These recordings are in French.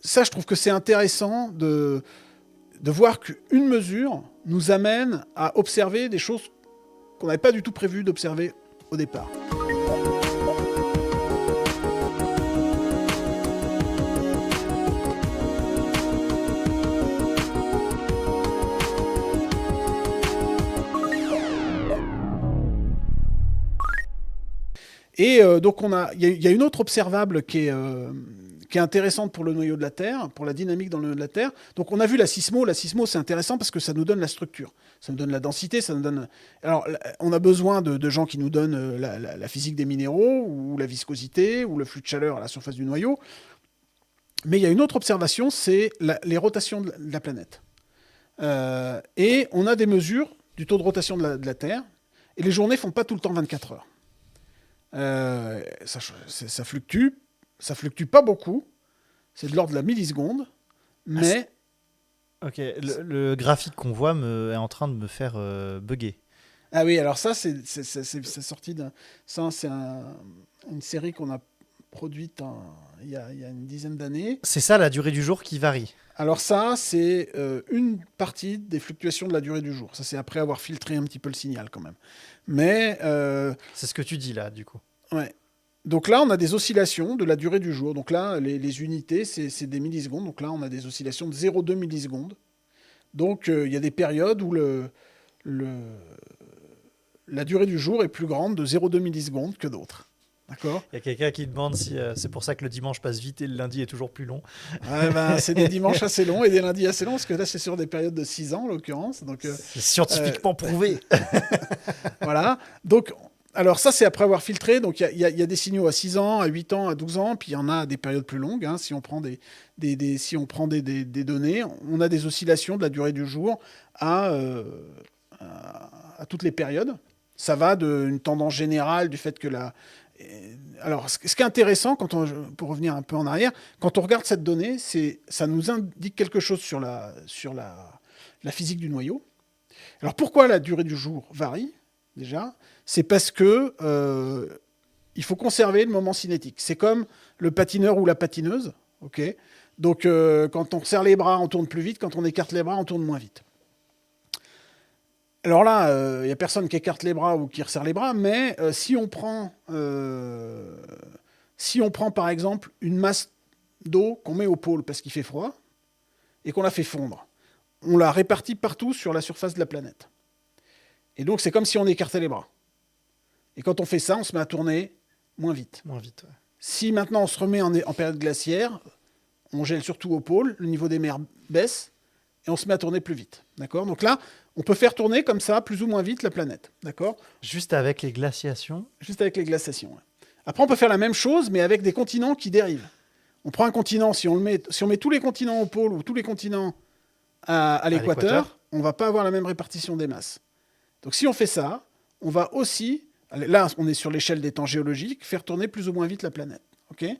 ça, je trouve que c'est intéressant de voir qu'une mesure nous amène à observer des choses qu'on n'avait pas du tout prévu d'observer au départ. Et donc il y a une autre observable qui est intéressante pour le noyau de la Terre, pour la dynamique dans le noyau de la Terre. Donc on a vu la sismo. La sismo, c'est intéressant parce que ça nous donne la structure, ça nous donne la densité, ça nous donne. Alors on a besoin de gens qui nous donnent la physique des minéraux ou la viscosité ou le flux de chaleur à la surface du noyau. Mais il y a une autre observation, c'est les rotations de la planète. Et on a des mesures du taux de rotation de la Terre. Et les journées font pas tout le temps 24 heures. Ça fluctue pas beaucoup, c'est de l'ordre de la milliseconde, mais... Ok, le graphique qu'on voit est en train de me faire bugger. Ah oui, alors ça, c'est sorti d'un... Ça, c'est une série qu'on a produite il y a une dizaine d'années. C'est ça la durée du jour qui varie. Alors ça, c'est une partie des fluctuations de la durée du jour. Ça, c'est après avoir filtré un petit peu le signal quand même. Mais... c'est ce que tu dis là, du coup. Ouais. Donc là, on a des oscillations de la durée du jour. Donc là, les unités, c'est des millisecondes. Donc là, on a des oscillations de 0,2 millisecondes. Donc il y a des périodes où la durée du jour est plus grande de 0,2 millisecondes que d'autres. D'accord ? Il y a quelqu'un qui demande si c'est pour ça que le dimanche passe vite et le lundi est toujours plus long. C'est des dimanches assez longs et des lundis assez longs, parce que là, c'est sur des périodes de 6 ans, en l'occurrence. Donc, c'est scientifiquement prouvé. Voilà. Donc, alors ça, c'est après avoir filtré. Donc, il y a des signaux à 6 ans, à 8 ans, à 12 ans, puis il y en a à des périodes plus longues. Hein. Si on prend des données, on a des oscillations de la durée du jour à toutes les périodes. Ça va d'une tendance générale du fait que alors, ce qui est intéressant, pour revenir un peu en arrière, quand on regarde cette donnée, ça nous indique quelque chose sur la physique du noyau. Alors, pourquoi la durée du jour varie, déjà ? C'est parce que il faut conserver le moment cinétique. C'est comme le patineur ou la patineuse. Okay ? Donc, quand on serre les bras, on tourne plus vite. Quand on écarte les bras, on tourne moins vite. Alors là, il n'y a personne qui écarte les bras ou qui resserre les bras, mais si on prend par exemple une masse d'eau qu'on met au pôle parce qu'il fait froid et qu'on la fait fondre, on la répartit partout sur la surface de la planète. Et donc c'est comme si on écartait les bras. Et quand on fait ça, on se met à tourner moins vite. Moins vite, ouais. Si maintenant on se remet en période glaciaire, on gèle surtout au pôle, le niveau des mers baisse et on se met à tourner plus vite. D'accord ? Donc là, on peut faire tourner comme ça, plus ou moins vite, la planète. D'accord ? Juste avec les glaciations ? Juste avec les glaciations. Ouais. Après, on peut faire la même chose, mais avec des continents qui dérivent. On prend un continent, si on met tous les continents au pôle ou tous les continents à l'équateur, on ne va pas avoir la même répartition des masses. Donc si on fait ça, on va aussi, là on est sur l'échelle des temps géologiques, faire tourner plus ou moins vite la planète. Okay ?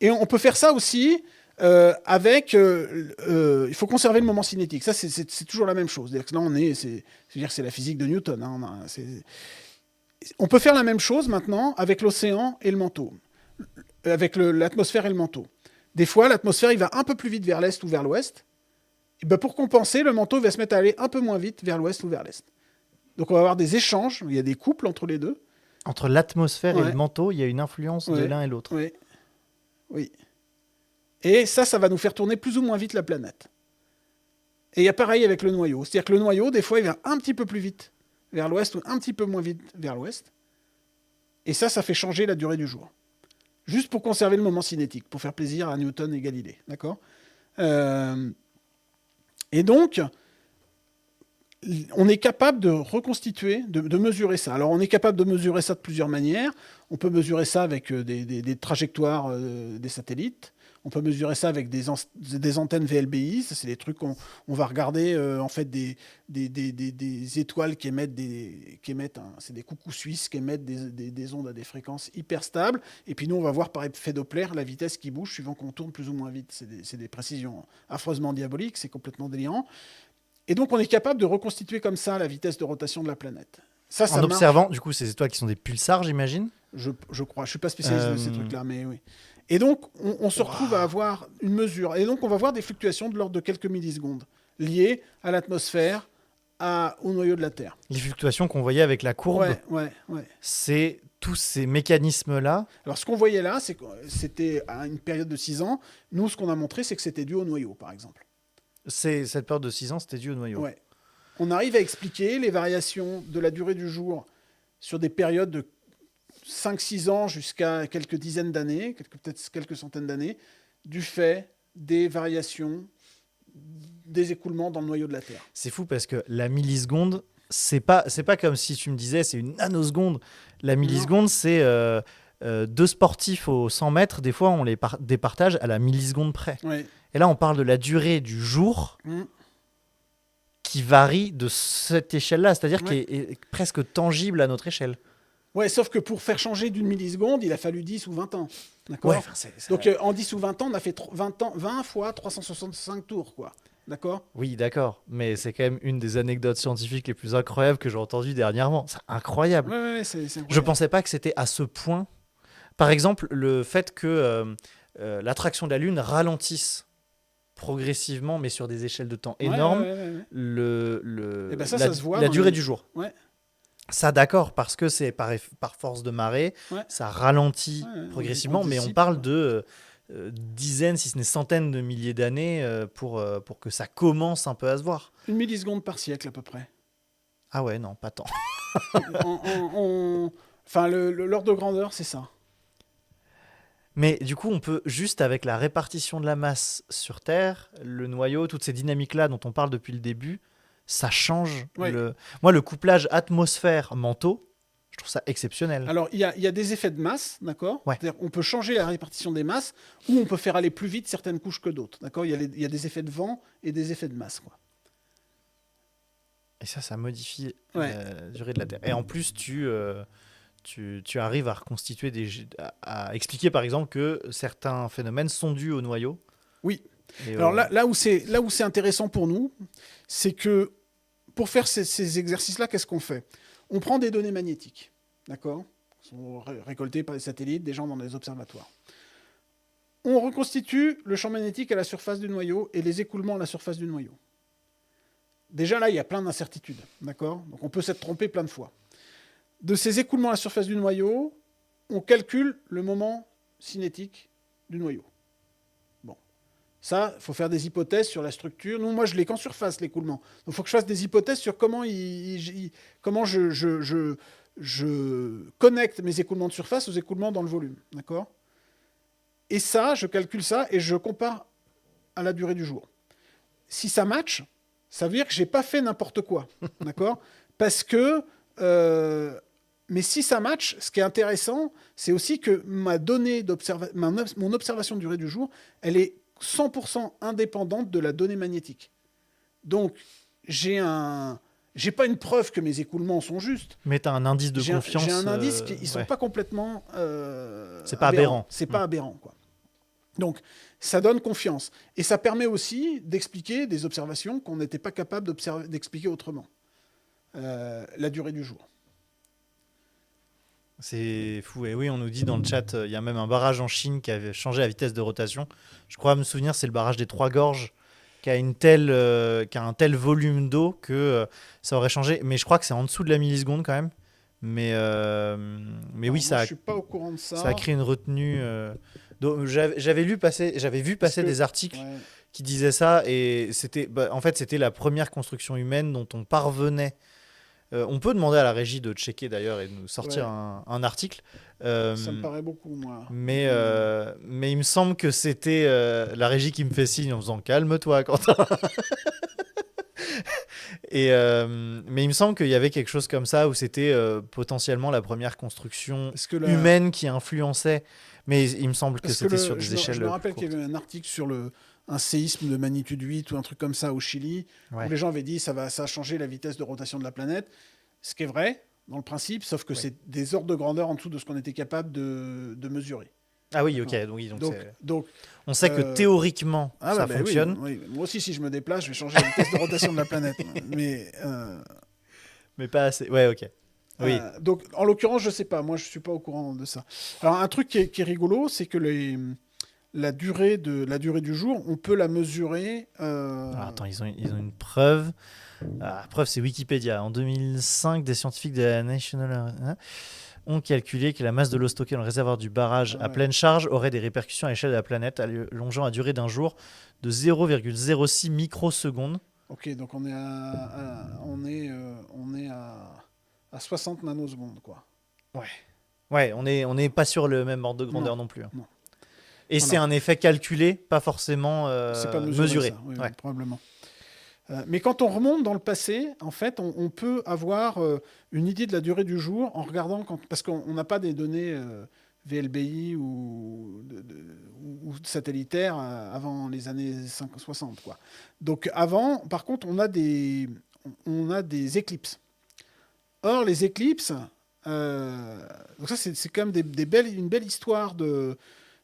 Et on peut faire ça aussi... il faut conserver le moment cinétique. Ça, c'est toujours la même chose. Là, c'est la physique de Newton. Hein. On peut faire la même chose maintenant avec l'océan et le manteau, avec l'atmosphère et le manteau. Des fois, l'atmosphère, il va un peu plus vite vers l'est ou vers l'ouest. Et ben, pour compenser, le manteau va se mettre à aller un peu moins vite vers l'ouest ou vers l'est. Donc, on va avoir des échanges. Il y a des couples entre les deux. Entre l'atmosphère et le manteau, il y a une influence de l'un et l'autre. Oui. Et ça va nous faire tourner plus ou moins vite la planète. Et il y a pareil avec le noyau. C'est-à-dire que le noyau, des fois, il va un petit peu plus vite vers l'ouest ou un petit peu moins vite vers l'ouest. Et ça fait changer la durée du jour. Juste pour conserver le moment cinétique, pour faire plaisir à Newton et Galilée. D'accord ? Et donc, on est capable de reconstituer, de mesurer ça. Alors, on est capable de mesurer ça de plusieurs manières. On peut mesurer ça avec des trajectoires des satellites. On peut mesurer ça avec des antennes VLBI. Ça, c'est des trucs qu'on va regarder, en fait, des étoiles qui émettent c'est des coucous suisses qui émettent des ondes à des fréquences hyper stables. Et puis nous, on va voir par effet Doppler la vitesse qui bouge suivant qu'on tourne plus ou moins vite. C'est des précisions affreusement diaboliques. C'est complètement délirant. Et donc, on est capable de reconstituer comme ça la vitesse de rotation de la planète. Ça en observant, du coup, ces étoiles qui sont des pulsars, j'imagine ? Je crois. Je ne suis pas spécialiste de ces trucs-là, mais oui. Et donc, on se retrouve à avoir une mesure. Et donc, on va voir des fluctuations de l'ordre de quelques millisecondes liées à l'atmosphère, au noyau de la Terre. Les fluctuations qu'on voyait avec la courbe, Ouais. c'est tous ces mécanismes-là. Alors, ce qu'on voyait là, c'est que c'était à une période de 6 ans. Nous, ce qu'on a montré, c'est que c'était dû au noyau, par exemple. Cette période de 6 ans, c'était dû au noyau. Ouais. On arrive à expliquer les variations de la durée du jour sur des périodes de 5-6 ans jusqu'à quelques dizaines d'années, peut-être quelques centaines d'années, du fait des variations des écoulements dans le noyau de la Terre. C'est fou parce que la milliseconde, c'est pas comme si tu me disais c'est une nanoseconde. La milliseconde, c'est 2 sportifs aux 100 mètres. Des fois, on les départage à la milliseconde près. Ouais. Et là, on parle de la durée du jour qui varie de cette échelle-là, c'est-à-dire qui est presque tangible à notre échelle. Ouais, sauf que pour faire changer d'une milliseconde, il a fallu 10 ou 20 ans. D'accord. Ouais, Donc, en 10 ou 20 ans, on a fait 20 fois 365 tours, quoi. D'accord. Oui, d'accord. Mais c'est quand même une des anecdotes scientifiques les plus incroyables que j'ai entendues dernièrement. C'est incroyable. Ouais, c'est incroyable. Je pensais pas que c'était à ce point. Par exemple, le fait que l'attraction de la Lune ralentisse progressivement, mais sur des échelles de temps énormes, ça se voit la durée du jour. Ouais. Ça, d'accord, parce que c'est par force de marée, ça ralentit progressivement, mais on parle de dizaines, si ce n'est centaines de milliers d'années pour que ça commence un peu à se voir. Une milliseconde par siècle, à peu près. Ah ouais, non, pas tant. Enfin, l'ordre de grandeur, c'est ça. Mais du coup, on peut, juste avec la répartition de la masse sur Terre, le noyau, toutes ces dynamiques-là dont on parle depuis le début, ça change. Moi, le couplage atmosphère-manteau, je trouve ça exceptionnel. Alors, il y a des effets de masse, d'accord. C'est-à-dire on peut changer la répartition des masses, ou on peut faire aller plus vite certaines couches que d'autres, d'accord. Il y a des effets de vent et des effets de masse, quoi. Et ça modifie la durée de la Terre. Et en plus, tu arrives à reconstituer à expliquer, par exemple, que certains phénomènes sont dus au noyau. Oui. Alors là où c'est intéressant pour nous, c'est que pour faire ces exercices-là, qu'est-ce qu'on fait? On prend des données magnétiques, d'accord, qui sont récoltées par les satellites, des gens dans des observatoires. On reconstitue le champ magnétique à la surface du noyau et les écoulements à la surface du noyau. Déjà là, il y a plein d'incertitudes, d'accord. Donc on peut s'être trompé plein de fois. De ces écoulements à la surface du noyau, on calcule le moment cinétique du noyau. Ça, il faut faire des hypothèses sur la structure. Moi, je l'ai qu'en surface, l'écoulement. Donc, il faut que je fasse des hypothèses sur comment je connecte mes écoulements de surface aux écoulements dans le volume. D'accord. Et ça, je calcule ça et je compare à la durée du jour. Si ça match, ça veut dire que je n'ai pas fait n'importe quoi. D'accord. Parce que... mais si ça match, ce qui est intéressant, c'est aussi que mon observation de durée du jour, elle est 100% indépendante de la donnée magnétique. Donc, j'ai pas une preuve que mes écoulements sont justes. Mais tu as un indice de confiance. J'ai un indice qu'ils ne sont pas complètement c'est pas aberrant. C'est pas aberrant, quoi. Donc, ça donne confiance. Et ça permet aussi d'expliquer des observations qu'on n'était pas capable d'expliquer autrement. La durée du jour. C'est fou. Et oui, on nous dit dans le chat, il y a même un barrage en Chine qui avait changé la vitesse de rotation. Je crois me souvenir, c'est le barrage des Trois Gorges qui a un tel volume d'eau que ça aurait changé. Mais je crois que c'est en dessous de la milliseconde quand même. Mais oui, je suis pas au courant de ça. Ça a créé une retenue. Donc j'avais vu passer des articles qui disaient ça, et c'était la première construction humaine dont on parvenait. On peut demander à la régie de checker d'ailleurs et de nous sortir un article. Ça me paraît beaucoup, moi. Mais il me semble que c'était la régie qui me fait signe en faisant calme-toi, Quentin. Mais il me semble qu'il y avait quelque chose comme ça où c'était potentiellement la première construction humaine qui influençait. Mais il me semble que c'était sur des échelles. Je me rappelle qu'il y avait un article sur un séisme de magnitude 8 ou un truc comme ça au Chili, où les gens avaient dit ça a changé la vitesse de rotation de la planète. Ce qui est vrai, dans le principe, sauf que c'est des ordres de grandeur en dessous de ce qu'on était capable de mesurer. Ah oui, ok. Donc on sait que théoriquement, ça fonctionne. Oui. Moi aussi, si je me déplace, je vais changer la vitesse de rotation de la planète. Mais pas assez. Ouais, ok. Oui. Donc, en l'occurrence, je sais pas. Moi, je suis pas au courant de ça. Alors, un truc qui est rigolo, c'est que la durée du jour, on peut la mesurer. Alors, attends, ils ont une preuve. La preuve, c'est Wikipédia. En 2005, des scientifiques de la National ont calculé que la masse de l'eau stockée dans le réservoir du barrage à pleine charge aurait des répercussions à l'échelle de la planète, allongeant la durée d'un jour de 0,06 microsecondes. Ok, donc on est à 60 nanosecondes, quoi. Ouais, on n'est pas sur le même ordre de grandeur non plus. Non. Et Voilà. c'est un effet calculé, pas forcément C'est pas mesuré. Ça, oui, probablement. Mais quand on remonte dans le passé, en fait, on peut avoir une idée de la durée du jour en regardant, parce qu'on n'a pas des données VLBI ou satellitaires avant les années 60, quoi. Donc avant, par contre, on a des éclipses. Or, les éclipses, donc ça c'est quand même une belle histoire de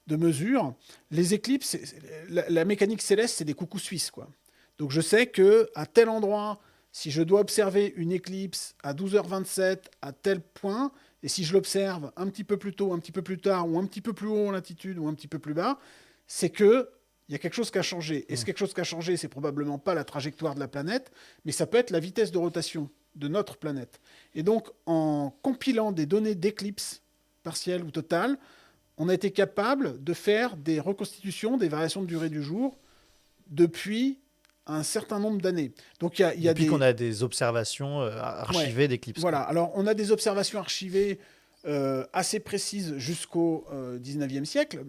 mesure. Les éclipses, la mécanique céleste, c'est des coucous suisses, quoi. Donc je sais que à tel endroit, si je dois observer une éclipse à 12h27 à tel point, et si je l'observe un petit peu plus tôt, un petit peu plus tard, ou un petit peu plus haut en latitude, ou un petit peu plus bas, c'est que il y a quelque chose qui a changé. Et ce quelque chose qui a changé, c'est probablement pas la trajectoire de la planète, mais ça peut être la vitesse de rotation de notre planète. Et donc, en compilant des données d'éclipses partielles ou totales, on a été capable de faire des reconstitutions des variations de durée du jour depuis un certain nombre d'années. Donc, depuis qu'on a des observations archivées d'éclipses. Voilà, alors on a des observations archivées assez précises jusqu'au 19e siècle,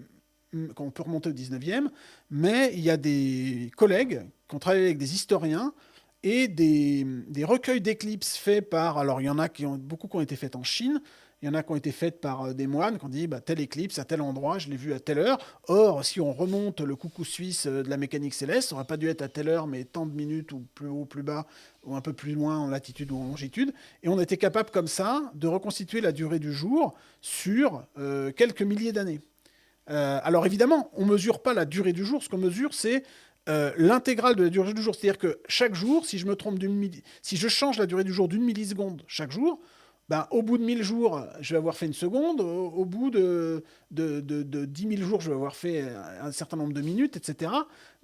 quand on peut remonter au 19e, mais il y a des collègues qui ont travaillé avec des historiens et des recueils d'éclipses faits par... Alors, il y en a beaucoup qui ont été faites en Chine, il y en a qui ont été faites par des moines qui ont dit telle éclipse à tel endroit, je l'ai vu à telle heure. Or, si on remonte le coucou suisse de la mécanique céleste, ça n'aurait pas dû être à telle heure, mais tant de minutes ou plus haut, plus bas, ou un peu plus loin en latitude ou en longitude. Et on était capable comme ça de reconstituer la durée du jour sur quelques milliers d'années. Alors évidemment, on ne mesure pas la durée du jour. Ce qu'on mesure, c'est l'intégrale de la durée du jour. C'est-à-dire que chaque jour, si je change la durée du jour d'une milliseconde chaque jour, au bout de 1000 jours, je vais avoir fait une seconde. Au bout de 10 000 jours, je vais avoir fait un certain nombre de minutes, etc.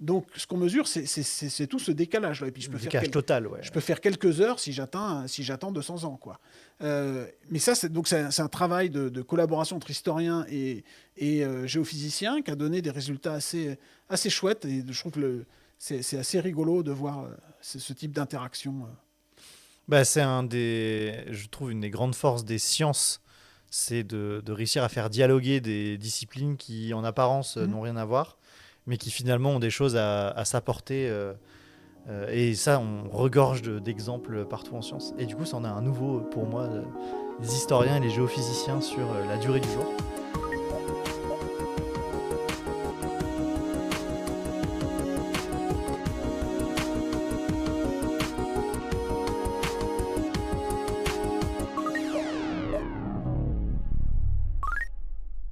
Donc, ce qu'on mesure, c'est tout ce décalage-là. Et puis, je peux faire quelques heures si j'attends 200 ans, quoi. Mais ça, c'est un travail de collaboration entre historiens et géophysiciens qui a donné des résultats assez chouettes. Et je trouve que c'est assez rigolo de voir ce type d'interaction. C'est je trouve, une des grandes forces des sciences, c'est de réussir à faire dialoguer des disciplines qui, en apparence, n'ont rien à voir, mais qui finalement ont des choses à s'apporter. Et ça, on regorge d'exemples partout en sciences. Et du coup, ça en a un nouveau pour moi, les historiens et les géophysiciens sur la durée du jour.